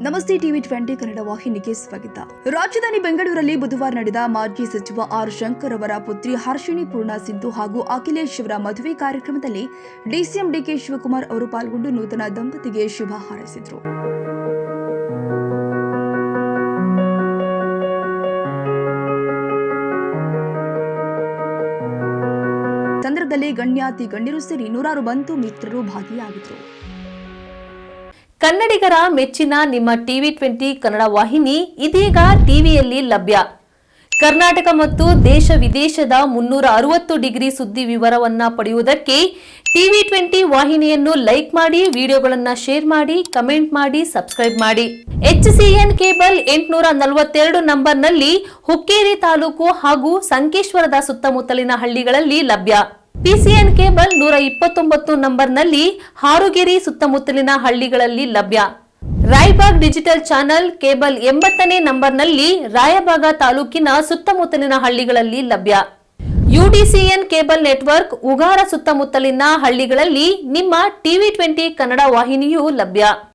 ನಮಸ್ತೆ ಟಿವಿ 20 ಕನ್ನಡ ವಾಹಿನಿಗೆ ಸ್ವಾಗತ. ರಾಜಧಾನಿ ಬೆಂಗಳೂರಲ್ಲಿ ಬುಧವಾರ ನಡೆದ ಮಾಜಿ ಸಚಿವ ಆರ್ ಶಂಕರ್ ಅವರ ಪುತ್ರಿ ಹರ್ಷಿಣಿ ಪೂರ್ಣ ಸಿಂಧು ಹಾಗೂ ಅಖಿಲೇಶ್ ಅವರ ಮದುವೆ ಕಾರ್ಯಕ್ರಮದಲ್ಲಿ ಡಿಸಿಎಂ ಡಿಕೆ ಶಿವಕುಮಾರ್ ಅವರು ಪಾಲ್ಗೊಂಡು ನೂತನ ದಂಪತಿಗೆ ಶುಭ ಹಾರೈಸಿದರು. ಸಂದರ್ಭದಲ್ಲಿ ಗಣ್ಯಾತಿ ಗಣ್ಯರು ಸೇರಿ ನೂರಾರು ಬಂಧು ಮಿತ್ರರು ಭಾಗಿಯಾಗಿದ್ದರು. ಕನ್ನಡಿಗರ ಮೆಚ್ಚಿನ ನಿಮ್ಮ ಟಿವಿ 20 ಕನ್ನಡ ವಾಹಿನಿ ಇದೀಗ ಟಿವಿಯಲ್ಲಿ ಲಭ್ಯ. ಕರ್ನಾಟಕ ಮತ್ತು ದೇಶ ವಿದೇಶದ 360 ಡಿಗ್ರಿ ಸುದ್ದಿ ವಿವರವನ್ನ ಪಡೆಯುವುದಕ್ಕೆ ಟಿವಿ 20 ವಾಹಿನಿಯನ್ನು ಲೈಕ್ ಮಾಡಿ, ವಿಡಿಯೋಗಳನ್ನು ಶೇರ್ ಮಾಡಿ, ಕಮೆಂಟ್ ಮಾಡಿ, ಸಬ್ಸ್ಕ್ರೈಬ್ ಮಾಡಿ. HCN ಕೇಬಲ್ 842 ನಂಬರ್ನಲ್ಲಿ ಹುಕ್ಕೇರಿ ತಾಲೂಕು ಹಾಗೂ ಸಂಕೇಶ್ವರದ ಸುತ್ತಮುತ್ತಲಿನ ಹಳ್ಳಿಗಳಲ್ಲಿ ಲಭ್ಯ. PCN ಕೇಬಲ್ 129 ನಂಬರ್ನಲ್ಲಿ ಹಾರುಗೆರೆ ಸುತ್ತಮುತ್ತಲಿನ ಹಳ್ಳಿಗಳಲ್ಲಿ ಲಭ್ಯ. ರಾಯಬಾಗ್ ಡಿಜಿಟಲ್ ಚಾನೆಲ್ ಕೇಬಲ್ 80ನೇ ನಂಬರ್ನಲ್ಲಿ ರಾಯಬಾಗ ತಾಲೂಕಿನ ಸುತ್ತಮುತ್ತಲಿನ ಹಳ್ಳಿಗಳಲ್ಲಿ ಲಭ್ಯ. UDCN ಕೇಬಲ್ ನೆಟ್ವರ್ಕ್ ಉಗಾರ ಸುತ್ತಮುತ್ತಲಿನ ಹಳ್ಳಿಗಳಲ್ಲಿ ನಿಮ್ಮ ಟಿವಿ 20 ಕನ್ನಡ ವಾಹಿನಿಯೂ ಲಭ್ಯ.